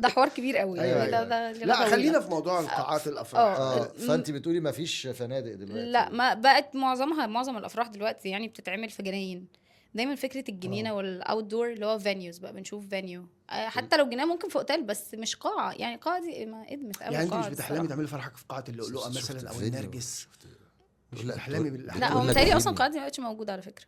ده حوار كبير قوي. أيوة يعني أيوة. ده لا خلينا في موضوع القاعات الافراح. فانت بتقولي ما فيش فنادق دلوقتي؟ لا، ما بقت معظم الافراح دلوقتي يعني بتتعمل في جناين. دايما فكره الجنينه والاوت دور اللي هو فانيوز بقى، بنشوف فانيو حتى لو جنينه ممكن في اوتيل بس مش قاعه. يعني قاعه دي ما ادمت قوي. يعني انت قاعة مش بتحلمي الصراحة. تعملي فرحك في قاعه اللؤلؤه مثلا او فيديو. النرجس؟ مش بتحلمي بالاحلام؟ لا هو بتقول لك متهيألي فيديو. اصلا القاعات دي ما بقتش موجوده على فكره.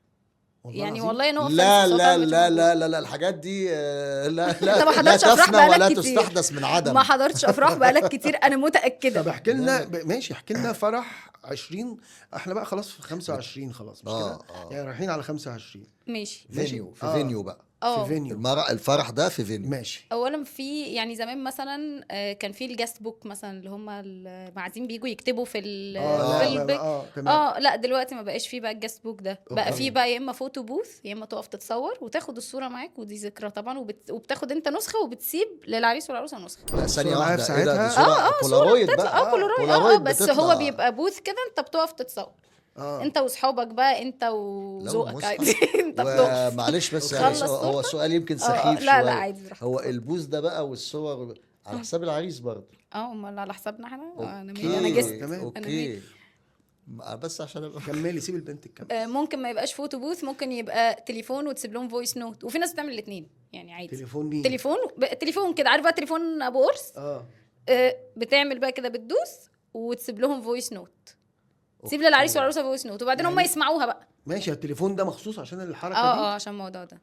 يعني العظيم. والله نو لا offense، بس هو لا فعلاً مش لا موجود. لا لا لا الحاجات دي لا انت لا ما لا حضرتش افراح تفنى ولا بقالك كتير. تستحدث من عدم. ما حضرتش افراح بقالك كتير انا متاكده. طب احكي لنا ماشي، احكي لنا فرح 20. احنا بقى خلاص في 25 خلاص مش كده؟ يعني رايحين على 25. ماشي. فينيو في فينيو بقى. في فينيو. الفرح ده في فينيو. ماشي. اولا في يعني زمان مثلا كان في الجاست بوك مثلا اللي هم المعازيم بيجوا يكتبوا في تمام. لا دلوقتي ما بقاش فيه بقى الجاست بوك ده. بقى فيه بقى يا اما فوتو بوث يا اما تقف تتصور وتاخد الصوره معاك، ودي ذكرى طبعا، وبتاخد انت نسخه وبتسيب للعريس والعروسه نسخه. لا ثانيه معايا في واحده، ايه ده؟ دي ساعتها؟ صوره بولارويد بقى. بولارويد بس بتطلع. هو بيبقى بوث كده، انت بتقف تتصور. انت واصحابك بقى، انت وذوقك عادي. انت بتقف. معلش بس تخلص هو صورتك. سؤال يمكن سخيف شويه. لا عادي براحتك. هو البوز ده بقى والصور على حساب العريس برضه؟ امال على حسابنا احنا. انا أوكي. انا جست. تمام. اوكي بس عشان كملي، سيب البنت تكمل. ممكن ما يبقاش فوتو بوث، ممكن يبقى تليفون وتسيب لهم فويس نوت، وفي ناس بتعمل الاثنين يعني عادي. تليفون مين؟ تليفون كده، عارف بقى تليفون ابو قرص. بتعمل بقى كده، بتدوس وتسيب لهم فويس نوت. تسيب للعريس والعروسه فويس نوت وبعدين هم يسمعوها بقى. ماشي. التليفون ده مخصوص عشان الحركه دي؟ عشان الموضوع ده.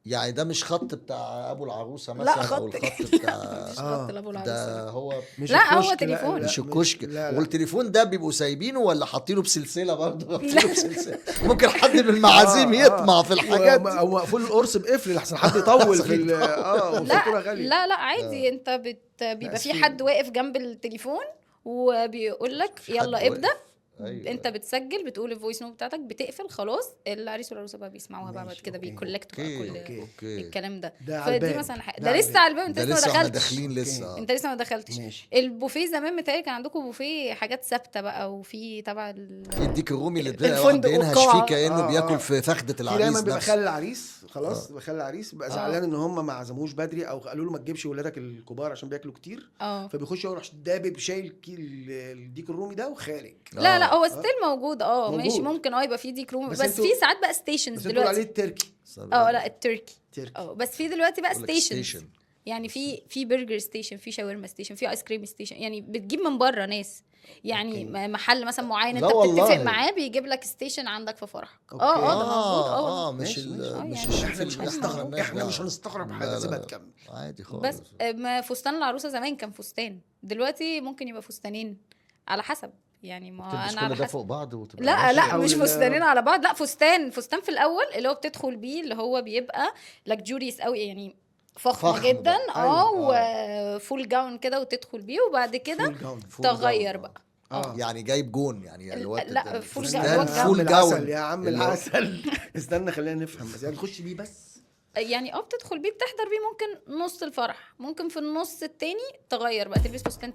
يعني ده مش خط بتاع ابو العروسه مثلا؟ لا خط. او الخط بتاع مش خط لابو العروسه. ده هو مش لا، هو الكشك. تليفون. مش الكشك. لا. والتليفون ده بيبقوا سايبينه ولا حاطينه بسلسله برضه؟ بسلسله ممكن حد من المعازيم يطمع في الحاجات دي. او مقفول القرص بقفل لحسن حد يطول في والفاتوره غاليه. لا عادي. انت بيبقى في حد واقف جنب التليفون وبيقول لك يلا ابدا. أيوة. انت بتسجل، بتقول الفويس نوت بتاعتك، بتقفل خلاص. العريس والعروسه بقى بيسمعوها بقى بعد كده، بيكولكتوا بقى كل الكلام ده. فدي مثلا ده لسه على الباب. انت لسه ما دخلتش. داخلين لسه. انت لسه ما دخلتش. البوفيه زمان متهيألي كان عندكم بوفيه حاجات ثابته بقى، وفي تبع الديك الرومي اللي الفندق بينهش فيه كانه بياكل في فخده العريس. دايما بيبقى خال العريس خلاص. بخلي العريس بقى زعلان ان هم ما عزموش بدري، او قالوا له ما تجيبش ولادك الكبار عشان بياكلوا كتير. فبيخش يروح دابب شايل الديك الرومي ده وخارج. لا هو ستيل موجود. ماشي. ممكن يبقى في ديك رومي، بس في ساعات بقى ستيشنز دلوقتي. بس عليه التركي. لا التركي. تركي. بس في دلوقتي بقى ستيشنز. يعني في برجر ستيشن، في شاورما ستيشن، في ايس كريم ستيشن. يعني بتجيب من بره ناس. يعني محل مثلا معين انت بتتفق معاه بيجيب لك ستيشن عندك في فرحك. ده موجود. مش احنا مش هنستغرب حاجه. سيبها تكمل عادي خالص. بس فستان العروسه زمان كان فستان، دلوقتي ممكن يبقى فستانين على حسب. يعني ما انا على حسب فوق بعض لا مش فستانين على بعض. لا فستان في الاول اللي هو بتدخل بيه، اللي هو بيبقى لكجوريس قوي يعني فخم جدا. وفول جاون كده وتدخل بيه، وبعد كده تغير بقى. يعني جايب جون يعني الوقت. لا فول جاون يا عم العسل. استنى خلينا نفهم. بس يعني تخش بيه بس يعني بتدخل بيه، بتحضر بيه ممكن نص الفرح، ممكن في النص التاني تغير بقى، تلبس فستان